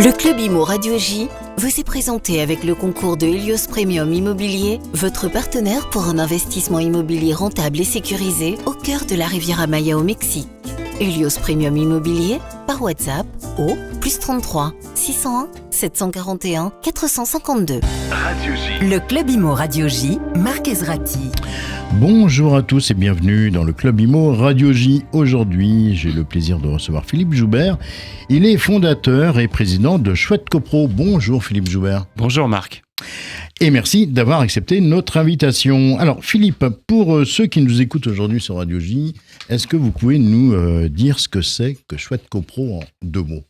Le Club Imo Radio J vous est présenté avec le concours de Helios Premium Immobilier, votre partenaire pour un investissement immobilier rentable et sécurisé au cœur de la Riviera Maya au Mexique. Helios Premium Immobilier par WhatsApp au +33 601 741 452. Radio J. Le Club Imo Radio J, Marc Ezrati. Bonjour à tous et bienvenue dans le Club Imo Radio J. Aujourd'hui, j'ai le plaisir de recevoir Philippe Joubert. Il est fondateur et président de Chouette Copro. Bonjour Philippe Joubert. Bonjour Marc. Et merci d'avoir accepté notre invitation. Alors Philippe, pour ceux qui nous écoutent aujourd'hui sur Radio J, est-ce que vous pouvez nous dire ce que c'est que Chouette Copro en 2 mots ?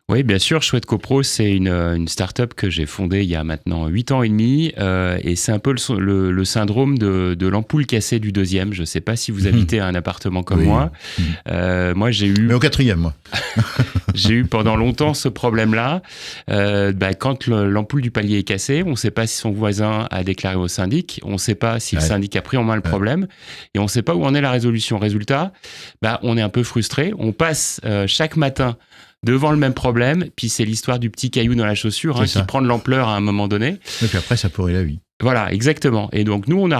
Oui, bien sûr, Chouette Copro, c'est une start-up que j'ai fondée il y a maintenant 8 ans et demi et c'est un peu le syndrome de l'ampoule cassée du 2e. Je ne sais pas si vous habitez un appartement comme moi. Moi, j'ai eu... Mais au 4e, moi. J'ai eu pendant longtemps ce problème-là. Quand l'ampoule du palier est cassée, on ne sait pas si son voisin a déclaré au syndic, on ne sait pas si le syndic a pris en main le problème et on ne sait pas où en est la résolution. Résultat, on est un peu frustré. On passe chaque matin devant le même problème, puis c'est l'histoire du petit caillou dans la chaussure qui prend de l'ampleur à un moment donné. Et puis après, ça pourrit la vie. Voilà, exactement. Et donc, nous, on a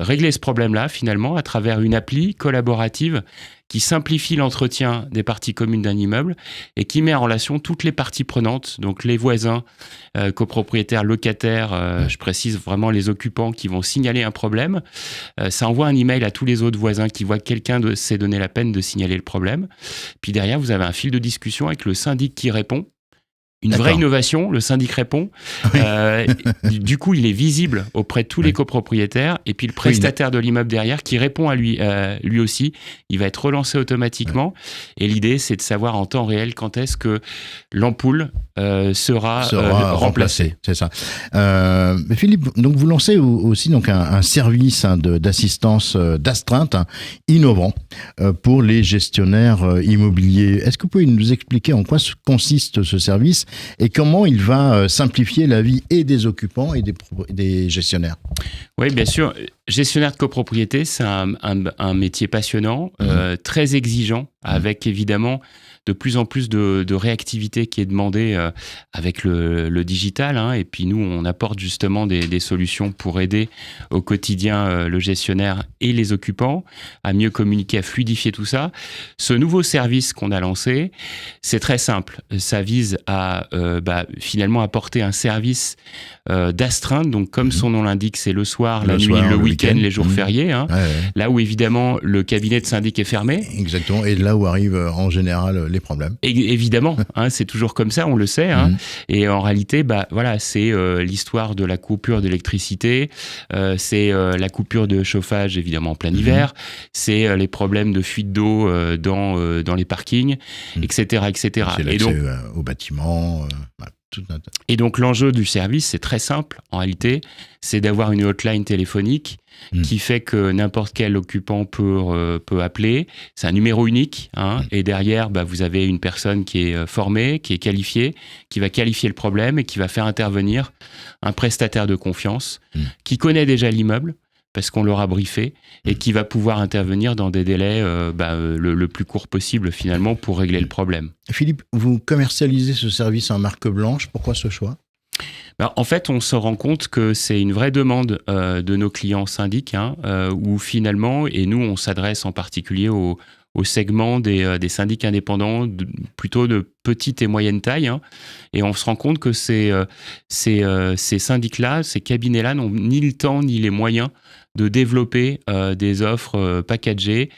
réglé ce problème-là, finalement, à travers une appli collaborative qui simplifie l'entretien des parties communes d'un immeuble et qui met en relation toutes les parties prenantes, donc les voisins, copropriétaires, locataires, je précise vraiment les occupants qui vont signaler un problème. Ça envoie un email à tous les autres voisins qui voient que quelqu'un s'est donné la peine de signaler le problème. Puis derrière, vous avez un fil de discussion avec le syndic qui répond. Une vraie innovation, le syndic répond. Du coup, il est visible auprès de tous les copropriétaires. Et puis, le prestataire de l'immeuble derrière qui répond à lui aussi, il va être relancé automatiquement. Et l'idée, c'est de savoir en temps réel quand est-ce que l'ampoule sera remplacée. C'est ça. Mais Philippe, donc vous lancez aussi donc un service d'assistance d'astreinte innovant pour les gestionnaires immobiliers. Est-ce que vous pouvez nous expliquer en quoi consiste ce service et comment il va simplifier la vie et des occupants et des gestionnaires? Oui, bien sûr. Gestionnaire de copropriété, c'est un métier passionnant, très exigeant, avec évidemment de plus en plus de réactivité qui est demandée avec le digital. Et puis nous, on apporte justement des solutions pour aider au quotidien le gestionnaire et les occupants à mieux communiquer, à fluidifier tout ça. Ce nouveau service qu'on a lancé, c'est très simple. Ça vise à finalement apporter un service d'astreinte. Donc comme son nom l'indique, c'est le soir, la nuit, le week-end, les jours fériés. Là où évidemment le cabinet de syndic est fermé. Exactement. Et là où arrivent en général les problèmes. Évidemment, c'est toujours comme ça, on le sait. Et en réalité, c'est l'histoire de la coupure d'électricité, c'est la coupure de chauffage évidemment en plein hiver, c'est les problèmes de fuite d'eau dans les parkings, etc., etc. C'est l'accès aux bâtiments. Et donc l'enjeu du service, c'est très simple en réalité, c'est d'avoir une hotline téléphonique qui fait que n'importe quel occupant peut appeler. C'est un numéro unique, et derrière, vous avez une personne qui est formée, qui est qualifiée, qui va qualifier le problème et qui va faire intervenir un prestataire de confiance qui connaît déjà l'immeuble, parce qu'on l'aura briefé, et qui va pouvoir intervenir dans des délais le plus court possible finalement pour régler le problème. Philippe, vous commercialisez ce service en marque blanche, pourquoi ce choix ? En fait, on se rend compte que c'est une vraie demande de nos clients syndics, où finalement, et nous on s'adresse en particulier au segment des syndics indépendants, plutôt de petite et moyenne taille. Et on se rend compte que ces syndics-là, ces cabinets-là n'ont ni le temps ni les moyens de développer des offres packagées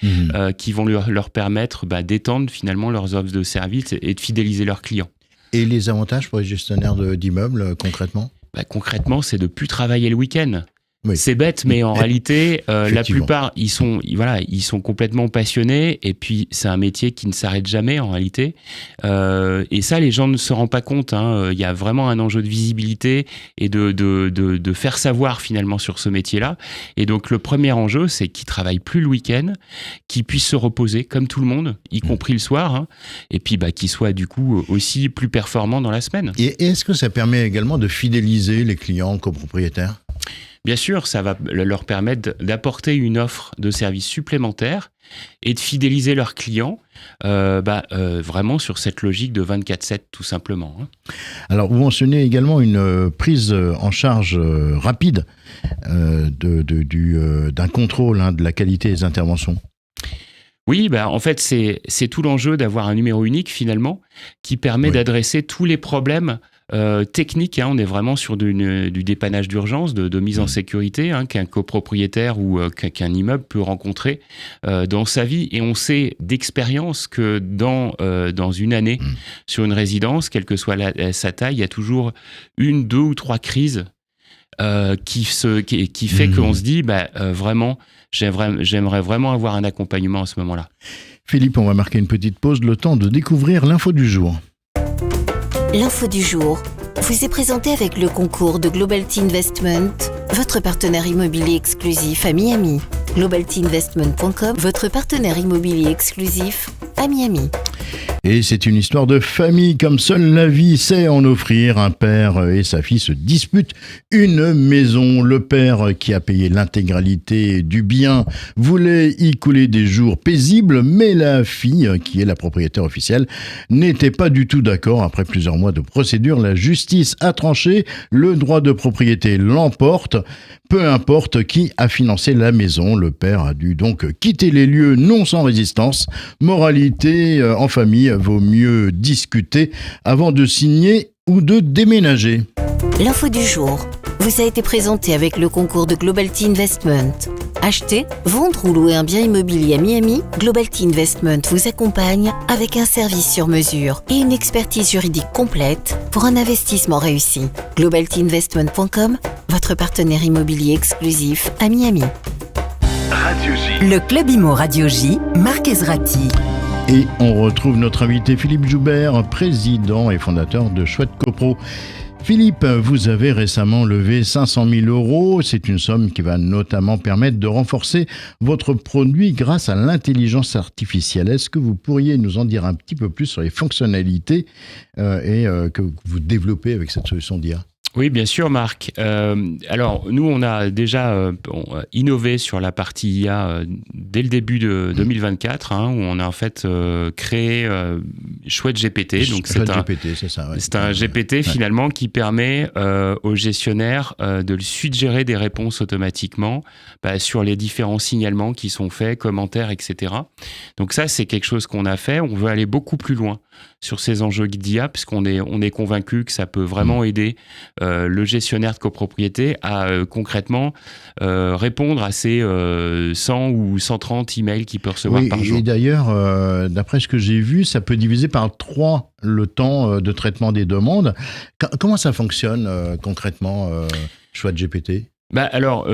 qui vont leur permettre d'étendre finalement leurs offres de services et de fidéliser leurs clients. Et les avantages pour les gestionnaires d'immeubles, concrètement ? Concrètement, c'est de ne plus travailler le week-end. Oui. C'est bête, mais en réalité, la plupart, ils sont complètement passionnés. Et puis, c'est un métier qui ne s'arrête jamais, en réalité. Et ça, les gens ne se rendent pas compte. Il y a vraiment un enjeu de visibilité et de faire savoir, finalement, sur ce métier-là. Et donc, le premier enjeu, c'est qu'ils ne travaillent plus le week-end, qu'ils puissent se reposer, comme tout le monde, y compris le soir. Et puis, qu'ils soient, du coup, aussi plus performants dans la semaine. Et est-ce que ça permet également de fidéliser les clients copropriétaires ? Bien sûr, ça va leur permettre d'apporter une offre de services supplémentaires et de fidéliser leurs clients vraiment sur cette logique de 24/7 tout simplement. Alors, vous mentionnez également une prise en charge rapide d'un contrôle de la qualité des interventions. Oui, en fait, c'est tout l'enjeu d'avoir un numéro unique finalement qui permet d'adresser tous les problèmes techniques. On est vraiment sur du dépannage d'urgence, de mise en sécurité qu'un copropriétaire ou qu'un immeuble peut rencontrer dans sa vie. Et on sait d'expérience que dans une année, sur une résidence, quelle que soit sa taille, il y a toujours 1, 2 ou 3 crises qui fait qu'on se dit vraiment, j'aimerais vraiment avoir un accompagnement à ce moment-là. Philippe, on va marquer une petite pause, le temps de découvrir l'info du jour. L'info du jour vous est présentée avec le concours de Globalty Investment, votre partenaire immobilier exclusif à Miami. globaltyinvestment.com, votre partenaire immobilier exclusif à Miami. Et c'est une histoire de famille comme seule la vie sait en offrir. Un père et sa fille se disputent une maison. Le père, qui a payé l'intégralité du bien, voulait y couler des jours paisibles, mais la fille, qui est la propriétaire officielle, n'était pas du tout d'accord. Après plusieurs mois de procédure, la justice a tranché. Le droit de propriété l'emporte. Peu importe qui a financé la maison, le père a dû donc quitter les lieux non sans résistance. Moralité, en famille, vaut mieux discuter avant de signer ou de déménager. L'info du jour vous a été présentée avec le concours de Globalty Investment. Acheter, vendre ou louer un bien immobilier à Miami, Globalty Investment vous accompagne avec un service sur mesure et une expertise juridique complète pour un investissement réussi. globaltyinvestment.com, votre partenaire immobilier exclusif à Miami. Radio J. Le Club Imo Radio J, Marc Ezrati. Et on retrouve notre invité Philippe Joubert, président et fondateur de Chouette Copro. Philippe, vous avez récemment levé 500 000 €. C'est une somme qui va notamment permettre de renforcer votre produit grâce à l'intelligence artificielle. Est-ce que vous pourriez nous en dire un petit peu plus sur les fonctionnalités que vous développez avec cette solution d'IA ? Oui, bien sûr, Marc. Alors, nous, on a déjà innové sur la partie IA dès le début de 2024, où on a en fait créé Chouette GPT. Donc, c'est un GPT finalement qui permet aux gestionnaires de suggérer des réponses automatiquement sur les différents signalements qui sont faits, commentaires, etc. Donc ça, c'est quelque chose qu'on a fait. On veut aller beaucoup plus loin sur ces enjeux d'IA, puisqu'on est convaincu que ça peut vraiment aider le gestionnaire de copropriété à concrètement répondre à ces 100 ou 130 emails qu'il peut recevoir par jour. Et d'ailleurs, d'après ce que j'ai vu, ça peut diviser par 3 le temps de traitement des demandes. Comment ça fonctionne concrètement, Chouette GPT ? Alors,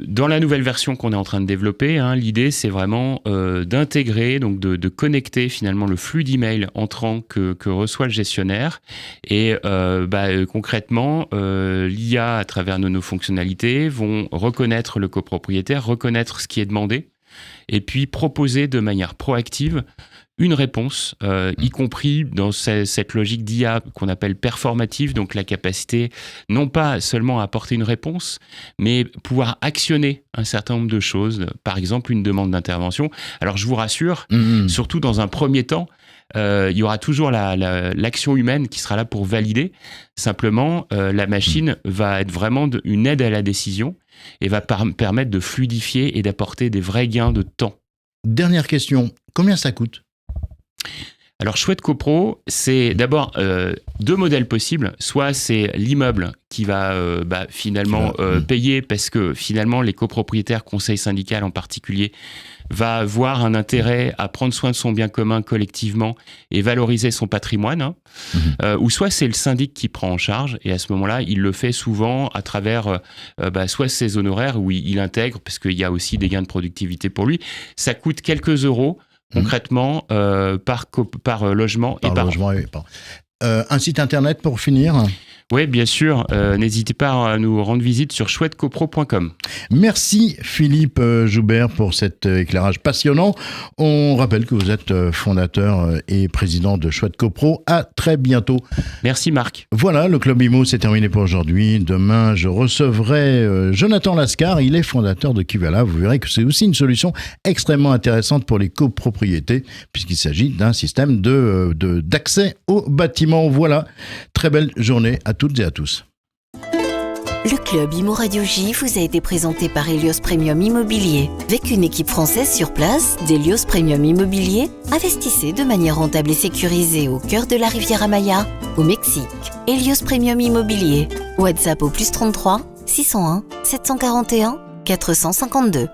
dans la nouvelle version qu'on est en train de développer, l'idée c'est vraiment d'intégrer, donc de connecter finalement le flux d'emails entrant que reçoit le gestionnaire. Et concrètement, l'IA à travers nos fonctionnalités vont reconnaître le copropriétaire, reconnaître ce qui est demandé, et puis proposer de manière proactive une réponse, y compris dans cette logique d'IA qu'on appelle performative, donc la capacité non pas seulement à apporter une réponse, mais pouvoir actionner un certain nombre de choses, par exemple une demande d'intervention. Alors je vous rassure, surtout dans un premier temps, il y aura toujours l'action humaine qui sera là pour valider. Simplement, la machine va être vraiment une aide à la décision et va permettre de fluidifier et d'apporter des vrais gains de temps. Dernière question, combien ça coûte ? Alors, Chouette Copro, c'est d'abord 2 modèles possibles. Soit c'est l'immeuble qui va finalement payer parce que finalement, les copropriétaires, conseil syndical en particulier, va avoir un intérêt à prendre soin de son bien commun collectivement et valoriser son patrimoine. Ou soit c'est le syndic qui prend en charge et à ce moment-là, il le fait souvent à travers soit ses honoraires où il intègre parce qu'il y a aussi des gains de productivité pour lui. Ça coûte quelques euros. Concrètement, par logement et par an. Un site internet pour finir ? Oui, bien sûr. N'hésitez pas à nous rendre visite sur chouettecopro.com. Merci Philippe Joubert pour cet éclairage passionnant. On rappelle que vous êtes fondateur et président de Chouette Copro. À très bientôt. Merci Marc. Voilà, le Club Imo, c'est terminé pour aujourd'hui. Demain, je recevrai Jonathan Lascar. Il est fondateur de Kivala. Vous verrez que c'est aussi une solution extrêmement intéressante pour les copropriétés, puisqu'il s'agit d'un système d'accès au bâtiment. Voilà, très belle journée à toutes et à tous. Le Club Imo Radio J vous a été présenté par Helios Premium Immobilier. Avec une équipe française sur place d'Helios Premium Immobilier, investissez de manière rentable et sécurisée au cœur de la Riviera Maya, au Mexique. Helios Premium Immobilier. WhatsApp au +33 601 741 452.